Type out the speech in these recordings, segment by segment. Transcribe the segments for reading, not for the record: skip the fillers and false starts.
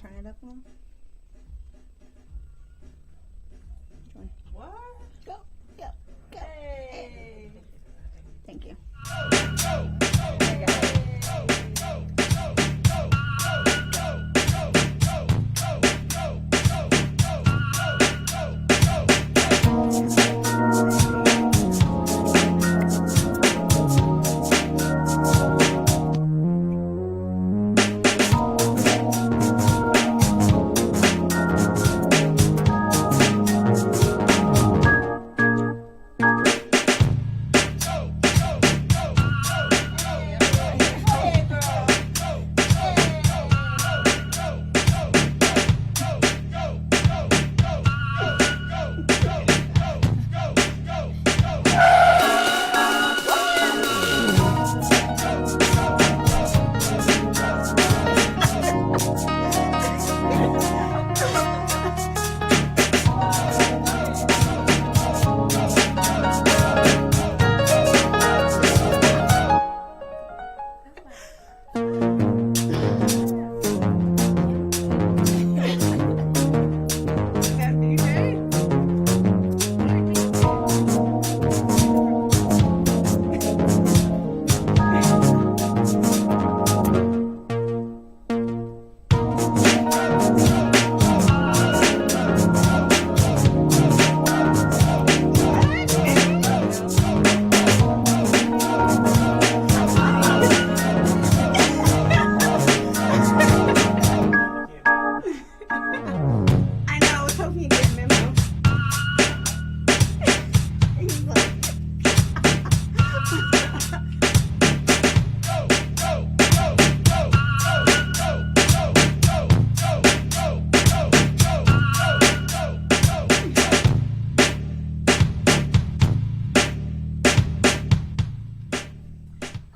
turn it up a little. What? Go, go, go. Hey. Thank you.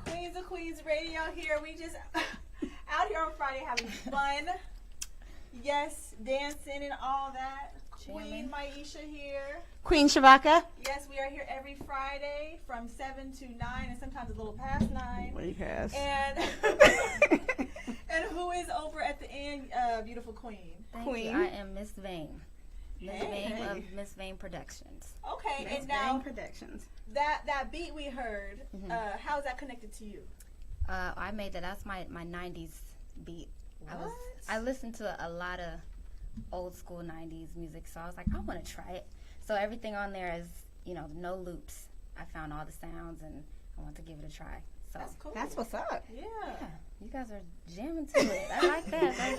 Queenz of Queenz Radio here. We just out here on Friday having fun. Yes, dancing and all that. Queen Myesha here. Queen Shavaka. Yes, we are here every Friday from 7 to 9 and sometimes a little past 9. Yes. And and who is over at the end? Beautiful Queen. Thank you. I am Miss Vame. Miss Hey. Vame of Miss Vame Productions. Okay, Miss and now Vame Productions. that beat we heard, how is that connected to you? I made that. That's my 90s beat. What? I listened to a lot of old school 90s music, so I was like, I want to try it. So everything on there is, no loops. I found all the sounds, and I want to give it a try. So That's cool. That's what's up. Yeah. yeah, you guys are jamming to it. I like that. That's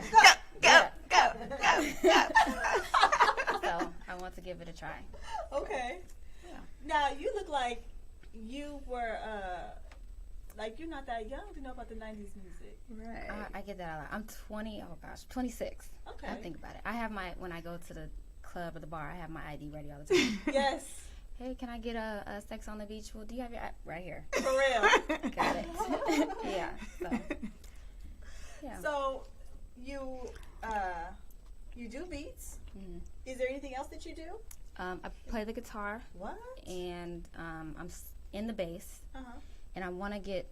good. Yeah. Go. So I want to give it a try. Okay. Yeah. Now you look like you were you're not that young to know about the 90s music. Right. I get that a lot. I'm 26. Okay. I think about it. I have when I go to the club or the bar, I have my ID ready all the time. Yes. Hey, can I get a sex on the beach? Well, do you have your right here? For real. Got it. Yeah. So, yeah. So you do beats. Mhm. Is there anything else that you do? I play the guitar, What? and I'm in the bass, Uh-huh. and I want to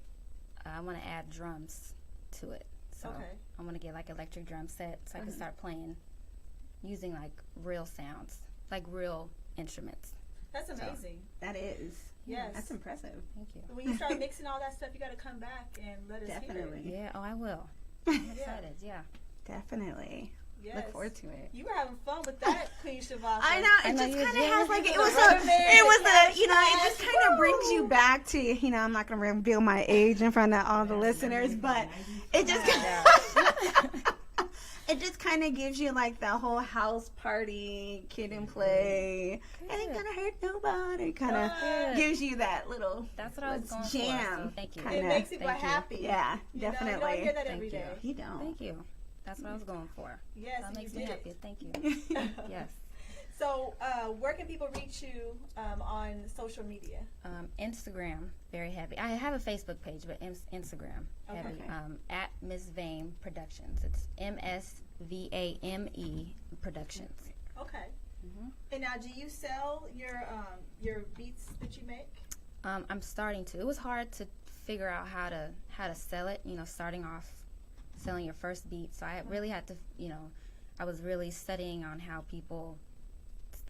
add drums to it. So Okay. I want to get like electric drum set so I can start playing using like real sounds, like real instruments. That's amazing. That is. Yes. That's impressive. Thank you. When you start mixing all that stuff, you got to come back and let us Definitely. hear it. Yeah. Oh, I will. I'm excited. Yeah. Definitely. Yes. Look forward to it. You were having fun with that, Queen Shavaka. I know. I It know just you kind of did. has like it was it just kind of brings you back to I'm not gonna reveal my age in front of all the listeners, but it just it just kind of gives you like the whole house party, kid and play. It ain't gonna hurt nobody. Kind of Good. gives you that little That's what I was going jam. for. So thank you. Kinda. It makes people Thank you. happy. Yeah, You know, you definitely. don't hear that Thank every you. day. You don't. Thank you. That's what I was going for. Yes, That you makes me did happy. it. Thank you. Yes. So, where can people reach you on social media? Instagram, very heavy. I have a Facebook page, but Instagram, heavy. Okay. At Miss Vame Productions. It's MSVAME Productions. Okay. Mhm. And now, do you sell your beats that you make? I'm starting to. It was hard to figure out how to sell it. Starting off selling your first beat. So I really had to, I was really studying on how people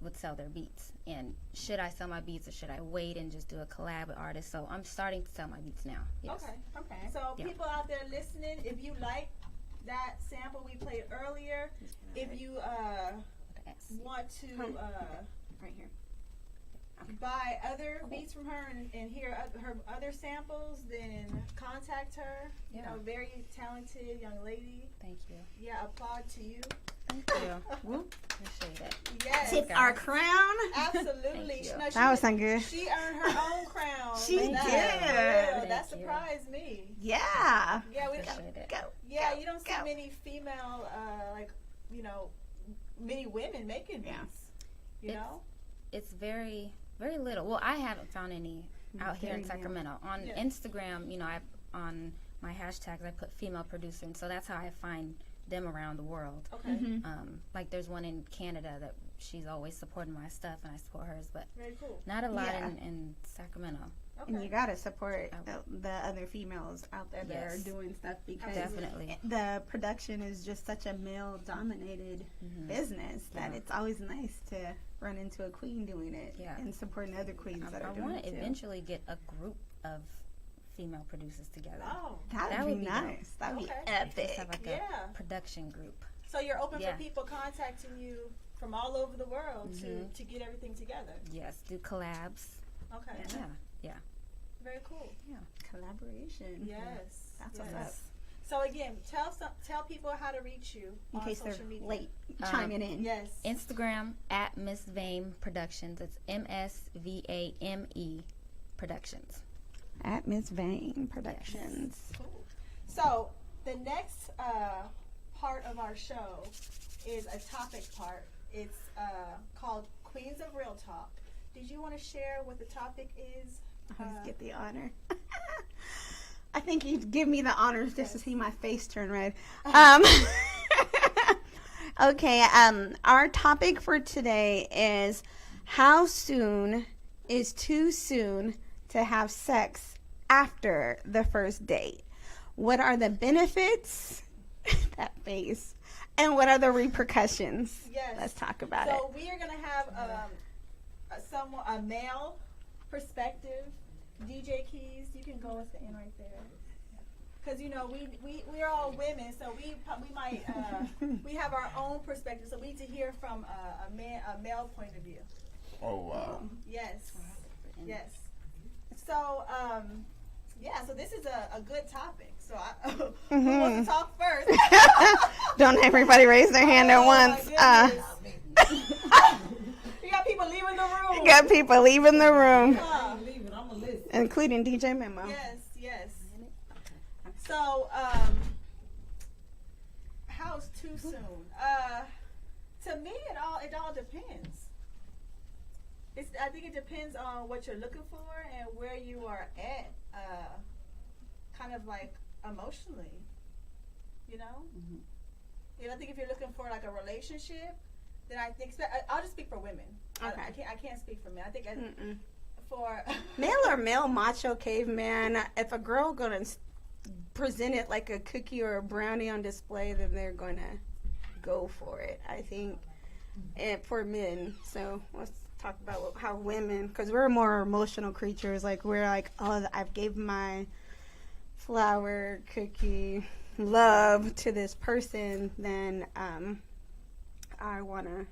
would sell their beats. And should I sell my beats or should I wait and just do a collab with artists? So I'm starting to sell my beats now. Yes. Okay. So people out there listening, if you like that sample we played earlier, if you want to right here. buy other beats from her and hear her other samples, then contact her. You know, very talented young lady. Thank you. Yeah, applaud to you. Thank you. Appreciate it. Yes. Tip our crown. Absolutely. No, That was not good. She earned her own crown. She with did. That. That Thank you. surprised me. Yeah. Yeah, Appreciate it. you don't see many female, many women making beats. You know? It's very, very little. Well, I haven't found any out here in Sacramento. On Instagram, on my hashtags, I put female producer, and so that's how I find them around the world. Okay. Like there's one in Canada that she's always supporting my stuff, and I support hers, but Very cool. not a lot in Sacramento. Okay. And you gotta support the other females out there that are doing stuff, because Definitely. the production is just such a male-dominated business that it's always nice to run into a queen doing it and supporting other queens that are doing it I want to too. eventually get a group of female producers together. Oh. That would be nice. That would be epic. Just have like a production group. So you're open for people contacting you from all over the world to get everything together. Yes, do collabs. Okay. Yeah. Very cool. Yeah. Collaboration. Yes. That's what's up. So again, tell people how to reach you In on case social they're media. late chiming in. Yes. Instagram at Miss Vame Productions. It's MSVAME Productions. At Miss Vane Productions. Cool. So the next part of our show is a topic part. It's called Queenz of Real Talk. Did you want to share what the topic is? I always get the honor. I think you'd give me the honors just to see my face turn red. Okay, our topic for today is how soon is too soon to have sex after the first date? What are the benefits? That face. And what are the repercussions? Yes. Let's talk about it. So we are going to have a male perspective. DJ Keyz, you can go with the end right there. Because we're all women, so we might we have our own perspective. So we need to hear from a male point of view. Oh wow. Yes. So so this is a good topic. So who wants to talk first? Don't everybody raise their hand at once. You got people leaving the room. You got people leaving the room, I'm gonna listen. including DJ Memo. Yes. So, how's too soon? To me, it all depends. I think it depends on what you're looking for and where you are at, kind of like emotionally. I think if you're looking for like a relationship, then I think I'll just speak for women. Okay. I can't speak for men. I think for Male or male macho caveman, if a girl gonna present it like a cookie or a brownie on display, then they're gonna go for it, I think. And for men, so let's talk about how women, because we're more emotional creatures, like we're like, oh, I've gave my flower, cookie, love to this person, then I want to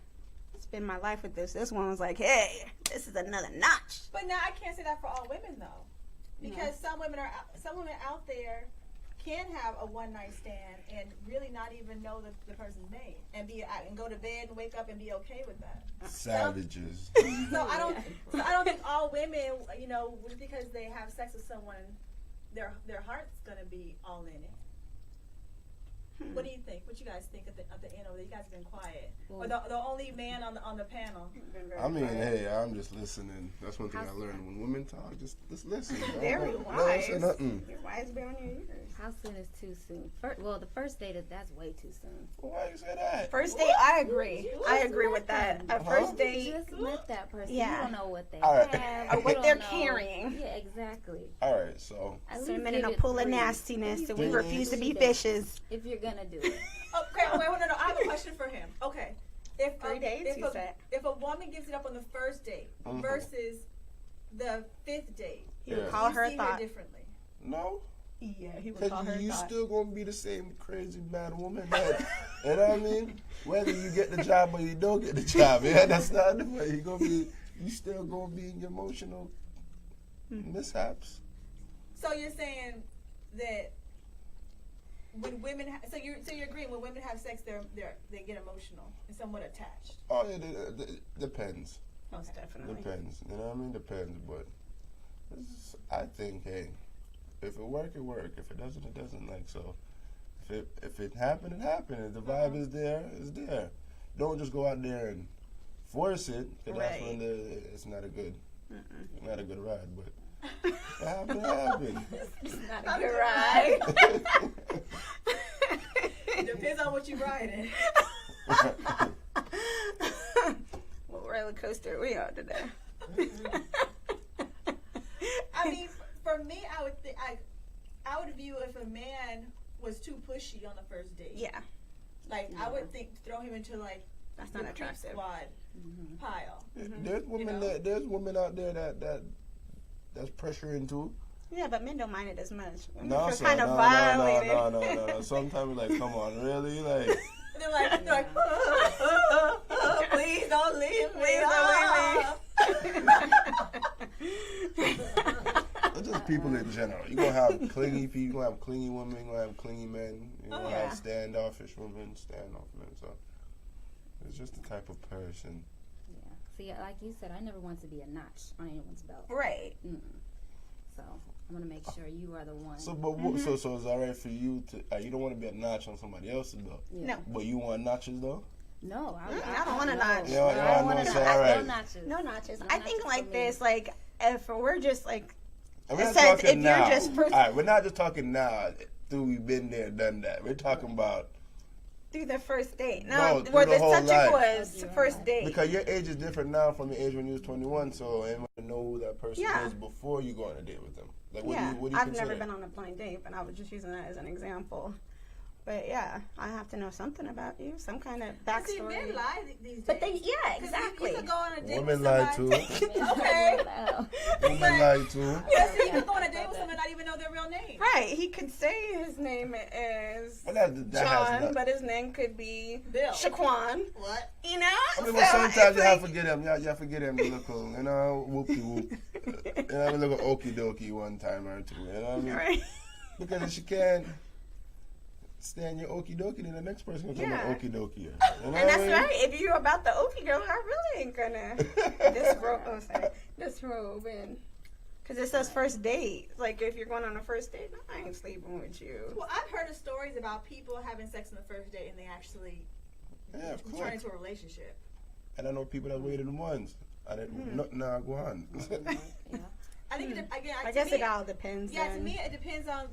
spend my life with this. This one was like, hey, this is another notch. But now I can't say that for all women though, because some women out there can have a one-night stand and really not even know the person's name and go to bed and wake up and be okay with that. Savages. So I don't think all women, just because they have sex with someone, their heart's gonna be all in it. What do you think? What you guys think at the end over there? You guys have been quiet. Well, Or the only man on the panel. I mean, hey, I'm just listening. That's one thing I learned. When women talk, just listen. Very Don't wise. say nothing. You're wise beyond your years. how soon is too soon? The first date that's way too soon. Why you say that? First date, I agree. I agree with that. A first You date, just met that person. Yeah. You don't know what they All right. have. or what You they're don't know- carrying. Yeah, exactly. All right, so At least Swimming in give a it pool of 3. nastiness, and we Three refuse to be days. fishes. If you're gonna do it. Okay, wait, no. I have a question for him. Okay. If 3 days, if you said. if a woman gives it up on the first date versus the 5th date, He would Yeah. call you her see thought. differently. no. Yeah, he would call her Because you thought. still gonna be the same crazy bad woman that, you know what I mean? Whether you get the job or you don't get the job, yeah, that's not the way. You still gonna be in your emotional mishaps. So you're saying that when women, so you're agreeing when women have sex, they get emotional and somewhat attached. Oh, it depends. Most definitely. Depends. You know what I mean? Depends. But I think, hey, if it work, it work. If it doesn't, it doesn't. Like so, if it happened, it happened. If the vibe is there, it's there. Don't just go out there and force it. Cause that's when it's not a good ride. But it happened. It happened. It's not Not a good a ride. It depends on what you're riding. What roller coaster are we on today? I mean, for me, I would view if a man was too pushy on the first date. Yeah, Like I would think throw him into like that's the not creep attractive. squad pile. There's women know? there's women out there that's pressuring too. Yeah, but men don't mind it as much. Women No, feel sir, kind of no. violated. Sometimes we're like, come on, really? Like, And they're like, please don't leave me. Please don't leave me. it's just people in general. You're going to have clingy people, you're going to have clingy women, you're going to have clingy men, you're going to yeah. have standoffish women, standoff men. So it's just the type of person. Yeah. See, like you said, I never want to be a notch on anyone's belt. Right. So I'm gonna make sure you are the one. So, but so it's all right for you to, you don't want to be a notch on somebody else's belt. Yeah. No. But you want notches though? No, I don't want a notch. Yeah, I don't want no, a so notch. all right. No notches. No notches. No I notches think for like me. this, like if we're just like, And we're it not says talking if you're now. just All right, we're not just talking now. Through we've been there, done that. We're talking about through the first date. No, No, through where the the whole subject life. was first date. because your age is different now from your age when you was 21. So everyone know who that person Yeah. is before you go on a date with them. Like, what Yeah, do you I've consider? never been on a blind date, but I was just using that as an example. But yeah, I have to know something about you, some kind of See, backstory. men lie these days. But they, yeah, 'Cause exactly. You could go on a date Women with lie somebody. too. Okay. Women lie too. Yes, you can go on a date with someone and not even know their real name. Right, he could say his name is Well, that has John, not- but his name could be Bill. Shaquan. What? You know? I mean, So but sometimes it's you have like- to get him. You have to get him. You look, you know, whoopie whoop. You know, a little okie dokie one time or two. You know what I mean? Right. Because if she can't stand your okie dokie, then the next person gonna Yeah. come okie dokie. You know And what I that's mean? right. If you're about the Okie girl, I really ain't gonna disrobe and. Because it says first date. Like, if you're going on a first date, no, I ain't sleeping with you. Well, I've heard of stories about people having sex on the first date and they actually Yeah, of course. turn into a relationship. And I know people that waited months. I didn't. No, go on. I think I guess it all depends. Yeah, to then. me, it depends on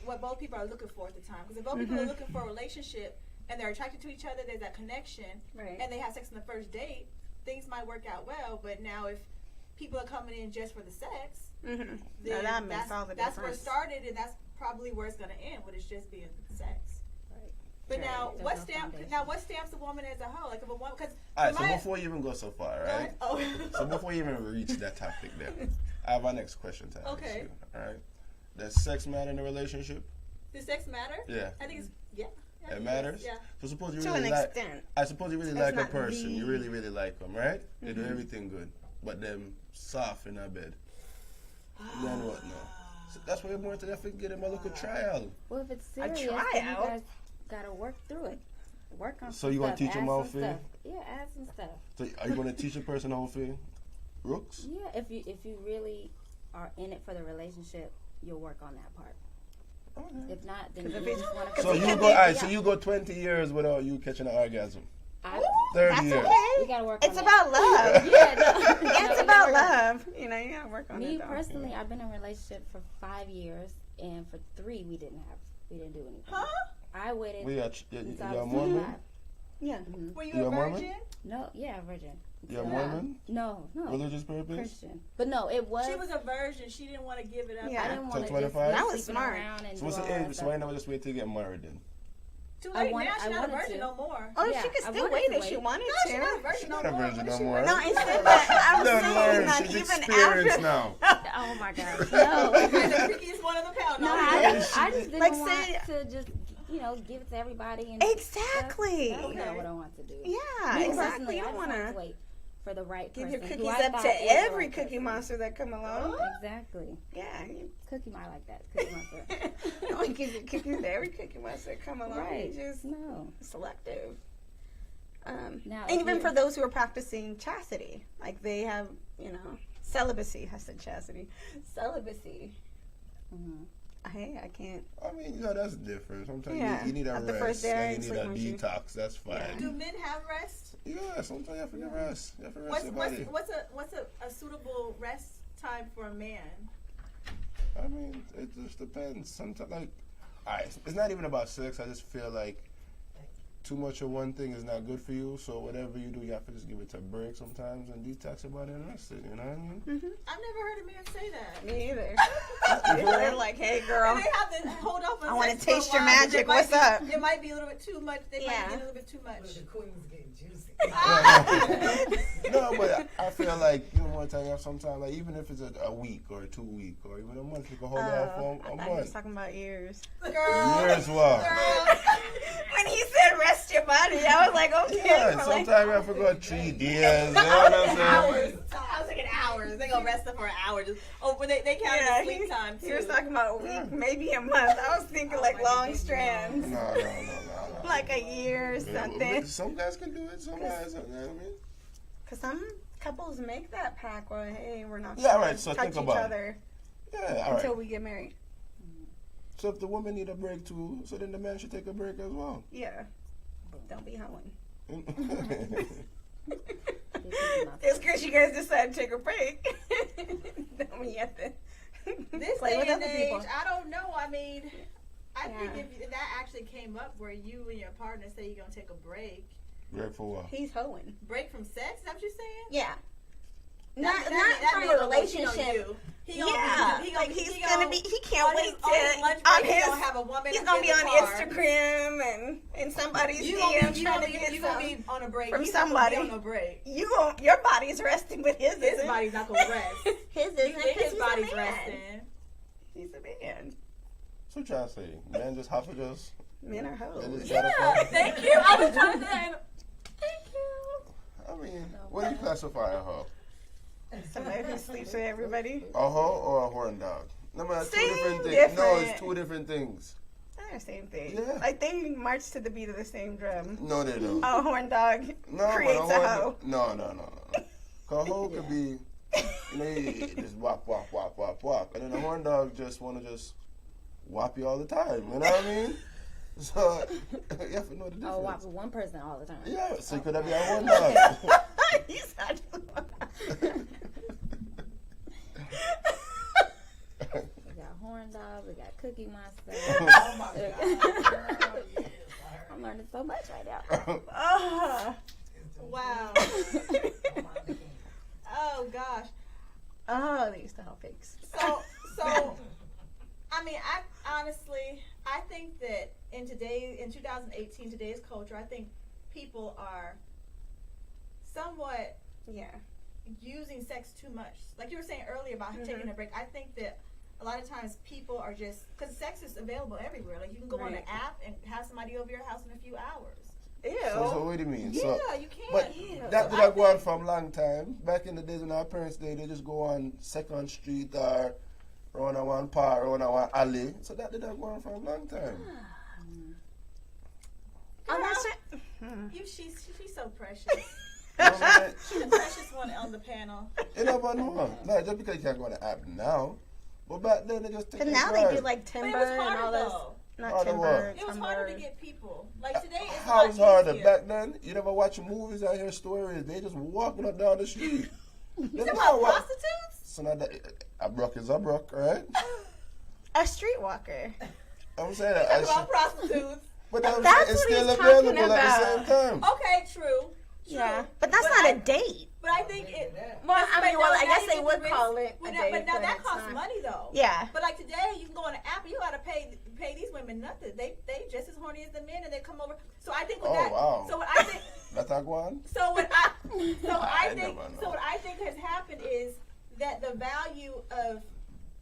what both people are looking for at the time. Because if both people are looking for a relationship and they're attracted to each other, there's that connection, Right. and they have sex on the first date, things might work out well. But now, if people are coming in just for the sex, No, then that makes all the that's where it difference. started, and that's probably where it's going to end, with it's just being sex. Right. But Right. now, There's what no stamps? foundation. What stamps a woman as a whole? Like if a woman, because All right, so before you even go so far, right? Oh. So before you even reach that topic there, I have our next question to ask Okay. you. All right. Does sex matter in a relationship? Does sex matter? Yeah. I think it's I think It matters? Yeah. So suppose you To really an like, extent. I suppose you really It's like a not person. You the- really, really like them, right? They do everything good, but them soft in our bed. Then what now? So that's why you're more to definitely get him a little trial. Well, if it's A serious, then you tryout? guys gotta work through it. Work on. So you gonna stuff, teach 'em add how some to- stuff. Yeah, add some stuff. So are you going to teach a person how to rooks? Yeah, if you really are in it for the relationship, you'll work on that part. Okay. If not, then 'Cause you if just it's- want Cause So it you could go, be- all right. So you go 20 years without you catching an orgasm. 30 That's years. okay. We gotta work It's on about love. Yeah, no. It's about love. You know, you gotta work on Me it. Though. personally, I've been in a relationship for 5 years, and for 3 we didn't do anything. Huh? I waited. We are, since you're I a was Mormon? 25. Yeah. Were you You a a Mormon? virgin? No, yeah, virgin. You're a So, Mormon? No, Religious purpose? Christian. But no, it was. She was a virgin. She didn't want to give it up. Yeah. I didn't So want to 25? That was just smart. around and So what's do the all that age? So stuff. why not just wait till you get married then? Too I late wanted- now. She's I not a wanted virgin to. no more. Oh, Yeah, she could I still wanted wait to if she wait. wanted No, to. she's not a virgin no Not a more. virgin What no is she- more. No, instead, but I'm Done saying learned. that She's even experienced after. now. Oh my gosh, no. The creakiest one in the pound. No, No, I just didn't Like, want say- to just, give it to everybody. And Exactly. That's not what I want to do. Yeah, Me exactly. personally, You I don't just want want to to wait for the right give person. your who cookies I up thought to was the every right Cookie person. Monster that come along. Exactly. Yeah, you Cookie Monster, I like that. Cookie Monster. don't give your cookies to every Cookie Monster that come along. Right. You just No. selective. Now, And if even you- for those who are practicing chastity, like they have, celibacy. I said chastity. Celibacy. Mhm. Hey, I can't. I mean, that's different. Sometimes Yeah. you need a At the rest first day, and I you need sleep a with you. detox. That's fine. Do men have rest? Yeah, sometimes you have to get rest. You have to rest What's your what's body. what's a suitable rest time for a man? I mean, it just depends. Sometimes, like, alright, it's not even about sex. I just feel like too much of one thing is not good for you. So whatever you do, you have to just give it a break sometimes and detox your body and rest it. You know what I mean? I've never heard a man say that. Me either. They're like, hey, girl. And they have to hold off on I wanna sex for a taste your while, 'cause magic. it might What's be- up? It might be a little bit too much. They might Yeah. get a little bit too much. The queen's getting juicy. No, but I feel like you know one time you have some time, like even if it's a week or a 2 week or even a month, you can hold it out for I a thought he was month. talking about ears. Girl. Years long. Girl. When he said rest your body, I was like, okay. Yeah, for sometimes like, you have to go 3 days. You know what I'm saying? Hours. I was thinking hours. They gonna rest them for an hour. But they count yeah, the sleep time too. he was talking about a week, maybe a month. I was thinking like long strands, No. like a year or something. Some guys can do it. Some guys, you know what I mean? Because some couples make that pact where, hey, we're not Yeah, gonna right, so touch think each about it. other Yeah, all until right. we get married. So if the woman need a break too, so then the man should take a break as well. Yeah. Don't be hoeing. Monster. Just because you guys decide to take a break. Don't mean you have to This play day with and other age, people. I don't know. I mean, I think Yeah. if that actually came up where you and your partner say you're gonna take a break Break for what? He's hoeing. from sex, is that what you're saying? Yeah. That Not man from a gonna go cheat on relationship. you. He gonna Yeah, be, like he's gonna be. He can't on wait his, to on his lunch on break. He's his. gonna have a woman. He's gonna in be the on car. Instagram and in somebody's You DM gonna trying to get you gonna some be on a break from He's not gonna somebody. be on a break. Your body's resting, but his His isn't. body's not gonna rest. His You isn't. think 'cause his he's body's a man. resting? He's a man. So what y'all say? Men just have to just. Men are hoes. They just Yeah, gotta fuck? thank you. I was trying to say. Thank you. I mean, what do you classify a hoe? Somebody who sleeps with everybody. A hoe or a horn dog? No, man, that's two Same different things. No, different. it's two different things. They're the same thing. Yeah. Like they march to the beat of the same drum. No, they don't. A horn dog No, creates but a hoe. No. Cause a hoe could be, you just whop, and then a horn dog just wanna just whop you all the time. You know what I mean? So you have to know the difference. Oh, watch one person all the time. Yeah, so could that be a horn dog? He's not. We got horn dog. We got Cookie Monster. Oh my God. I'm learning so much right now. Wow. Oh gosh. Oh, they used to help pigs. So, I mean, I think that in 2018, today's culture, I think people are somewhat Yeah. using sex too much. Like you were saying earlier about taking a break. I think that a lot of times people are just, because sex is available everywhere. Like you can go on an Right. app and have somebody over your house in a few hours. Ew. So what do you mean? Yeah, So, you can. but Ew. that did not go on from long time. Back in the days when our parents they just go on Second Street or around one park, around one alley. So that did not go on for a long time. I'm not Girl, saying. she's so precious. You know what I mean? She's the precious one on the panel. You never know. No, just because you can't go on the app now. But back then, they just take But their now time. they do like But timber it was and harder all this. though. Not Harder timber. what? It was harder to get people. Like today, it's a How lot was harder easier. back then? You never watch movies. I hear stories. They just walking up down the street. You They talking just about walk- prostitutes? So now that a brook is a brook, right? A streetwalker. I'm saying that. Talking about prostitutes. But that's That's it's what still he's talking available at the same time. Okay, true. Yeah, True. but that's But not I- a date. But I think it. Well, I mean, well, I now guess you they would can call risk- it well, a now- date, But now but that it's costs not. money though. Yeah. But like today, you can go on an app and you gotta pay these women nothing. They just as horny as the men, and they come over. So I think with Oh, that. wow. So what I think. That's not going. So what I I think. never know. So what I think has happened is that the value of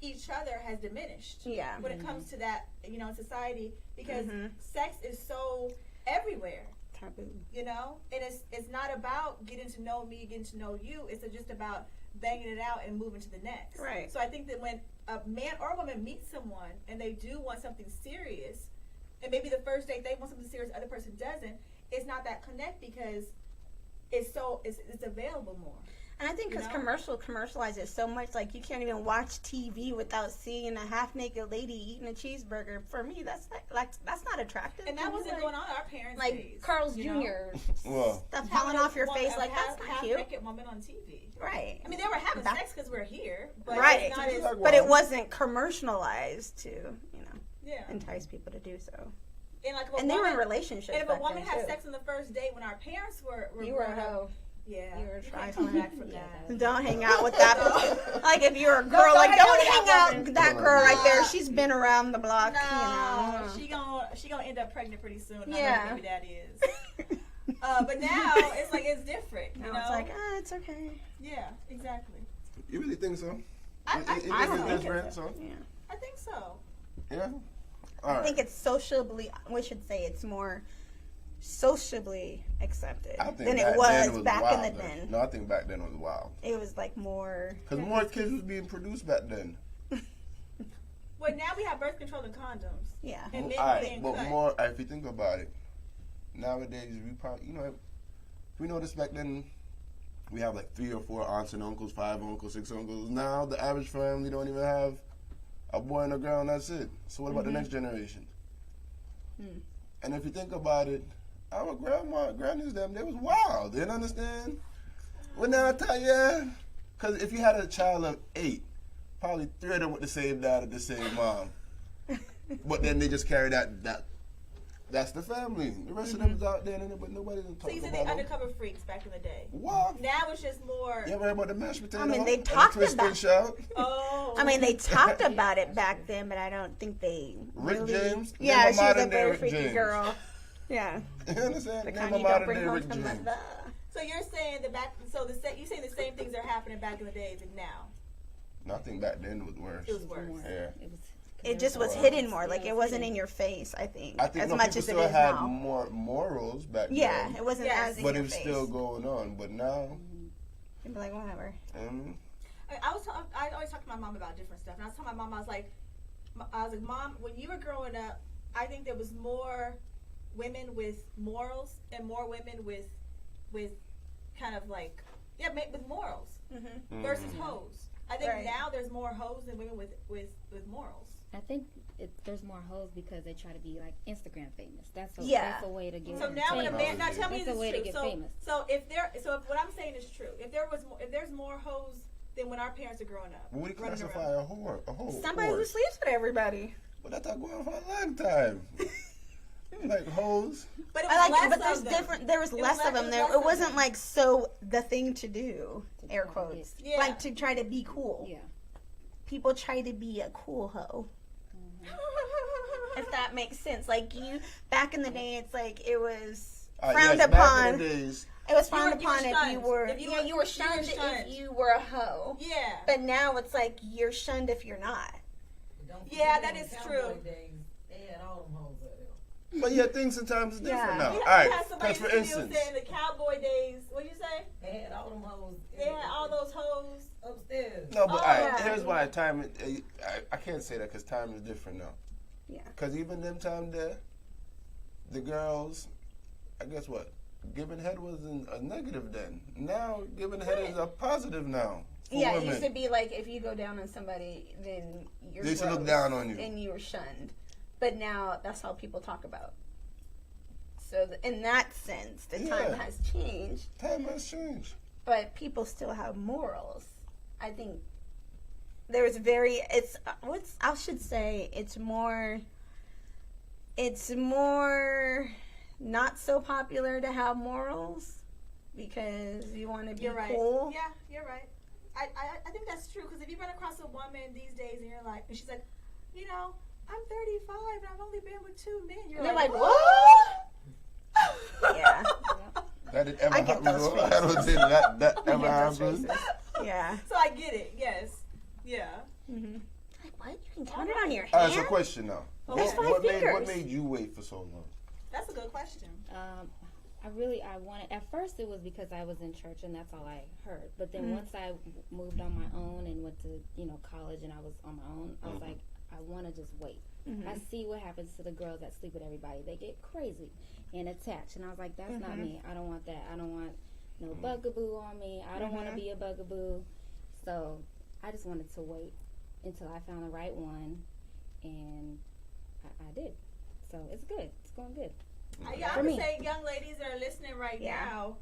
each other has diminished. Yeah. When it comes to that, in society, because Mhm. sex is so everywhere. Taboo. And it's not about getting to know me, getting to know you. It's just about banging it out and moving to the next. Right. So I think that when a man or a woman meets someone and they do want something serious, and maybe the first date they want something serious, the other person doesn't, it's not that connect because it's available more. And I think because commercialize it so much, like you can't even watch TV without seeing a half-naked lady eating a cheeseburger. For me, that's that's not attractive. And that wasn't Like- going on in our parents' like days. Carl's you know? Jr. Well, stuff Having falling a off your woman- face, a like that's not cute. half-naked woman on TV. Right. I mean, they were having That- sex because we're here, but Right. it's not as Like, But it wasn't commercialized to, yeah. entice people to do so. And like if a And they were in woman- relationships. And if a back woman then, had too. sex on the first date when our parents were You were a growing up, hoe. yeah, You were a can't trifling. come back from that. Don't hang out with that. Like if you're a girl, Don't like hang out don't with hang that out woman. with that girl right there. No. She's been around the block. No, she gonna end up pregnant pretty soon. I know Yeah. who maybe that is. But now it's like it's different. You know, It's like it's okay. yeah, exactly. you really think so? I You don't think think it's it's different? So, Yeah. I think so. yeah. All I right. think it's sociably. We should say it's more sociably accepted I think than back it was then back in wild, the though. den. No, I think back then was wild. It was like more. Because more kids was being produced back then. Well, now we have birth control and condoms. Yeah. And men All right, being but cut. more, if you think about it, nowadays, we probably, if we noticed back then, we have like 3 or 4 aunts and uncles, 5 uncles, 6 uncles. Now, the average family don't even have a boy and a girl, and that's it. So what about the next generation? And if you think about it, our grannies, them, they was wild. They didn't understand. Well, now I tell you, because if you had a child of 8, probably 3 of them with the same dad or the same mom. But then they just carry that's the family. The rest of them is out there, but nobody didn't So talk you said about the them. undercover freaks back in the day. What? Now it's just more. You ever heard about the mashed potato? I mean, they and the talked twist about- and shout? Oh. I mean, they talked about it back then, but I don't think they Rick really. James? Yeah, Name a she was a modern day very Rick freaky James. girl. Yeah, You understand? the Name kind a you don't modern bring day home Rick from James. the. So you're saying you saying the same things are happening back in the days and now. No, I think back then was worse. It was worse. Yeah. It just was hidden more. Like it wasn't in your face. I think I think as no, much people as it still is had now. more morals back Yeah, then. it wasn't Yes. as in But it your was face. still going on. But now, You'd be like, whatever. I always talk to my mom about different stuff, and I was telling my mom, I was like, Mom, when you were growing up, I think there was more women with morals and more women with kind of like with morals versus hoes. I think Right. now there's more hoes than women with morals. I think there's more hoes because they try to be like Instagram famous. That's a way to get So now when a man, now famous. tell me That's this a way is to true. get famous. So if what I'm saying is true, if there's more hoes than when our parents are growing up. what do you running classify around. a whore? A hoe? Somebody who whore. sleeps with everybody. But that's not going on for a long time. Like hoes. But it was I like less it, but there's of them. different. There was less of them. There, it wasn't like so the thing to do. Air quotes. Yeah. Like to try to be cool. Yeah. People try to be a cool hoe. If that makes sense. Like you back in the day, it's like it was frowned yes, upon. Back in the days, It was You were- frowned you were upon if you shunned. were. If you Yeah, were- you were shunned shunned. if you were a hoe. Yeah. But now it's like you're shunned if you're not. Don't Yeah, forget that in is the true. cowboy days, they had all them hoes out there. but yeah, things sometimes is different Yeah. now. We All had right, somebody because for in the studio instance, saying the cowboy days. What you say? They had all them hoes. They had all those hoes. upstairs. no, but Oh, all right, yeah. here's why time. I can't say that because time is different now. Yeah. Because even them time there, the girls, I guess what, giving head wasn't a negative then. Now giving head is a positive now. For Yeah, women. it used to be like if you go down on somebody, then you're They should look gross down on you. and you're shunned. But now that's how people talk about. So in that sense, the time Yeah. has changed, Time has changed. but people still have morals. I think there's I should say it's more not so popular to have morals because you want to be You're right. cool. Yeah, you're right. I think that's true because if you run across a woman these days and you're like, and she's like, you know, I'm 35 and I've only been with 2 men. You're And they're like, like, what? Yeah. That did ever I get happen. those though? I don't think that I ever get those happened. faces. Yeah. So I get it. Yes. Yeah. Mm-hmm. Like, what? You can count it on your All hand? right, so question now. That's Okay. 5 What fingers. made you wait for so long? That's a good question. I wanted, at first it was because I was in church and that's all I heard. But then Mm-hmm. once I moved on my own and went to, college and I was on my own, I was like, I want to just wait. Mm-hmm. I see what happens to the girls that sleep with everybody. They get crazy and attached. And I was like, that's not me. I don't want that. I don't want no bugaboo on me. I don't want to be a bugaboo. So I just wanted to wait until I found the right one. And I did. So it's good. It's going good. I would say young ladies that are listening right now,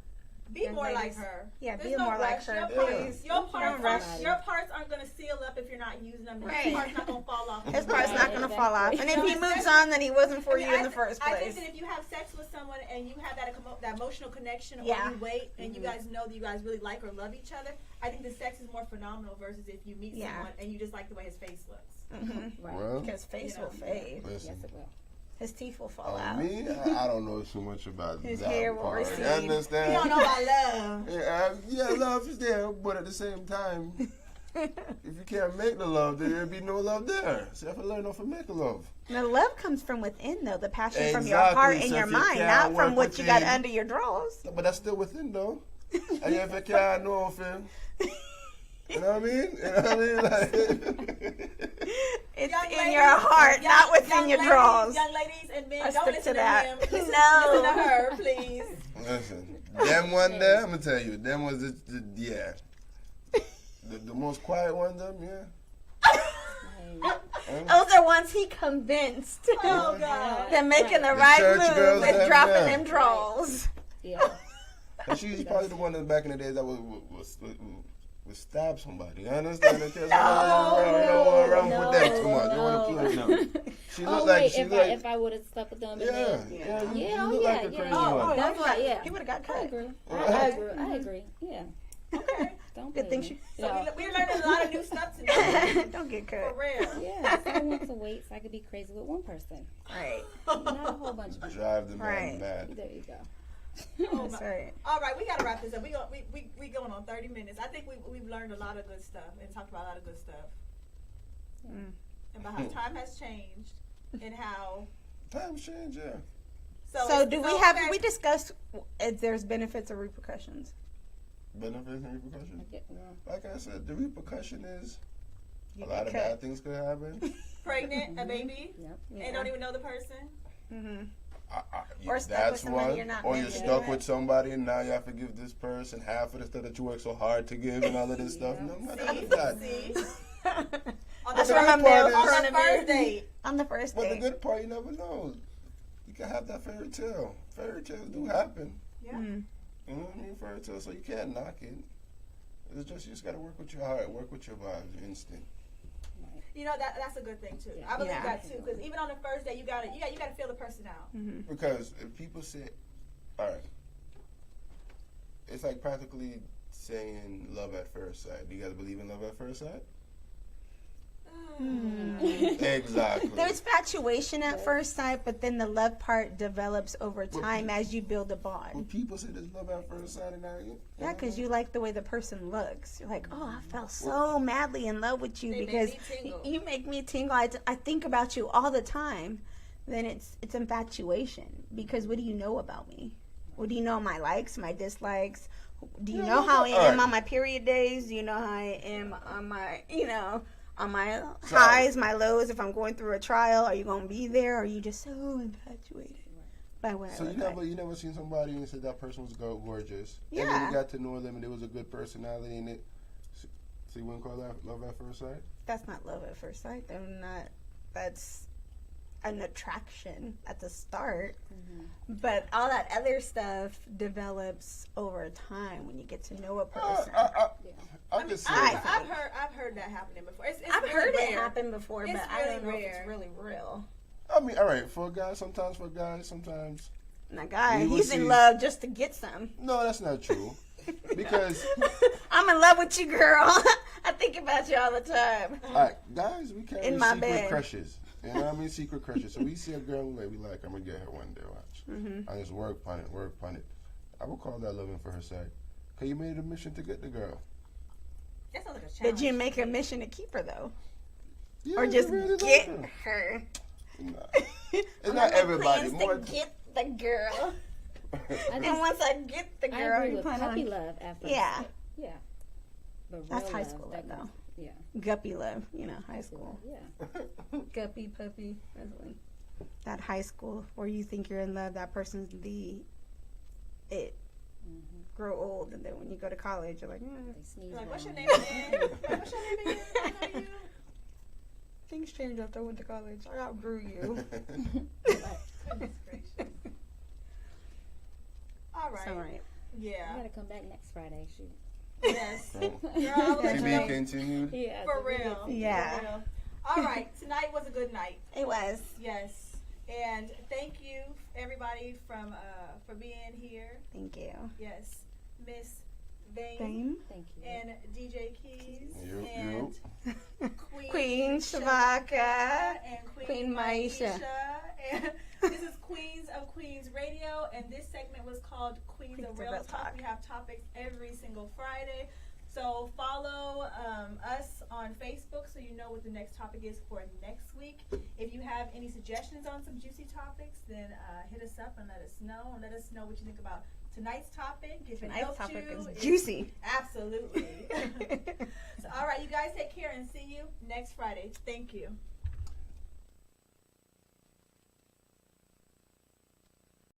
be Young more ladies. like her. Yeah, There's be no more like rush. her, Your please. parts, Don't rush. your parts aren't going to seal up if you're not using them. Right. His parts not going to fall off. His part's not going to Exactly. fall off. And if he moves on, then he wasn't for you in the first I place. think that if you have sex with someone and you have that emotional connection, or Yeah. you wait and you guys know that you guys really like or love each other, I think the sex is more phenomenal versus if you meet someone and you just like the way his face looks. Right. Well, Because face will fade. listen. Yes, it will. His teeth will fall On out. me, I don't know too much about His that hair will part. recede. You understand? You don't know about love. Yeah, love is there, but at the same time, if you can't make the love, then there'll be no love there. So you have to learn how to make love. The love comes from within, though. The passion from your Exactly. heart and So your if you mind, can't not from work what you got within- under your drawers. But that's still within, though. And if you can't know of him, you know what I mean? You know what I mean? Like, It's Young in ladies, your heart, not within young your ladies, drawers. Young ladies and men, I don't stick listen to that. him. Listen, No. listen to her, please. listen, them one there, I'm going to tell you, them was yeah. The most quiet one, them, yeah. Those are ones he convinced. Oh, God. They're making the The right church move girls, and them, dropping yeah. them drawers. Yeah. And she's probably the one that back in the days that would stab somebody. You understand? Because you don't want to run with that too much. You want to play them. She looked Oh, like wait, she if I would have slept with them. yeah, And then, yeah. You Yeah, look like a crazy one. That's why, yeah. He would have got I cut. agree. Right. I agree. Yeah. Okay. Don't Good blame thing me. she- So we're learning a lot of new stuff today. Don't get For cut. real. Yeah, so I want to wait so I could be crazy with one person, Right. not a whole bunch of people. Drive the man Right. mad. There you go. Oh, That's my- right. All right, we gotta wrap this up. We going on 30 minutes. I think we've learned a lot of good stuff and talked about a lot of good stuff about how time has changed and how. Times change, yeah. So do we have okay. we discussed if there's benefits or repercussions? Benefits and repercussions. Yeah, well, Like I said, the repercussion is You a lot get of cut. bad things could happen. pregnant, a baby, yep. and don't even know the person? Mm-hmm. Yeah, Or stuck that's with somebody one. you're not Or you're meant to stuck be with somebody and now you have to give this person half of the stuff that you work so hard to give and all of this stuff. No matter See? that. See? On That's the from first- a male is- on point the of first view. date. On the first But the date. good part, you never know. You can have that fairy tale. Fairy tales do happen. Yeah. Mm. You know what I mean? Fairy tales, so you can't knock it. It's just you just gotta work with your heart, work with your vibes, your instinct. You know that's a good thing too. Yeah. I believe Yeah. that too because even on the first day you gotta feel the person out. Mm-hmm. Because if people say, all right, it's like practically saying love at first sight. Do you guys believe in love at first sight? Exactly. There's infatuation at first sight, but then the love part develops over time as you build a When bond. people say there's love at first sight, and Yeah, because you like the way the person looks. You're like, oh, I fell so madly in love with you They make because me tingle. you make me tingle. I think about you all the time. Then it's infatuation because what do you know about me? What do you know my likes, my dislikes? Do you know how I am on my period days? Do you know how I am on my, on my highs, my lows? If I'm going through a trial, are you going to be there? Or are you just so infatuated? By what I So look you never seen somebody and you said that person was gorgeous. And then Yeah. you got to know them and it was a good personality in it. So you wouldn't call that love at first sight? That's not love at first sight. That's an attraction at the start. But all that other stuff develops over time when you get to know a person. I could say I've heard that happening before. It's I've really heard it rare. happen before, It's but I don't know really if it's rare. really real. I mean, all right, for guys, sometimes. Now, guy, We will he's in see. love just to get some. No, that's not true. Because, I'm in love with you, girl. I think about you all the time. all right, guys, we carry In my secret bed. crushes. You know what I mean? Secret crushes. So we see a girl we like, I'm going to get her one day, watch. I just work on it. I would call that loving for her sake. Because you made it a mission to get the girl. That sounds like a challenge. Did you make a mission to keep her, though? Yeah, Or you just really get like her? Nah. I'm It's not gonna make everybody. plans More to get the girl. I And just, once I get the I girl, agree you with plan puppy on... love at first. Yeah. sight. Yeah. But That's real high love, school that love, comes- Yeah. Guppy love, high school. Yeah. Guppy, puppy. That's when that high school where you think you're in love, that person's it. Grow old, and then when you go to college, you're like, They sneeze. You're like, what's your wrong. name again? What's your name again? I know you. things change after I went to college. I outgrew you. Goodness gracious. All right. All right. You Yeah. gotta come back next Friday. Shoot. Yes. So, Girl, I will let to you be know. continued. Yeah. For real. Yeah. For real. All right. Tonight was a good night. It was. Yes. And thank you, everybody, for being here. Thank you. Yes. Miss Vame Fame. Thank you. and DJ Keyz You. and Queen Shavaka. and Queen Myesha. And this is Queenz of Queenz Radio, and this segment was called Queenz of Real Talk. We have topics every single Friday. So follow us on Facebook so you know what the next topic is for next week. If you have any suggestions on some juicy topics, then hit us up and let us know. And let us know what you think about tonight's topic. If it Tonight's helped topic you, is if- juicy. Absolutely. So, all right, you guys take care and see you next Friday. Thank you.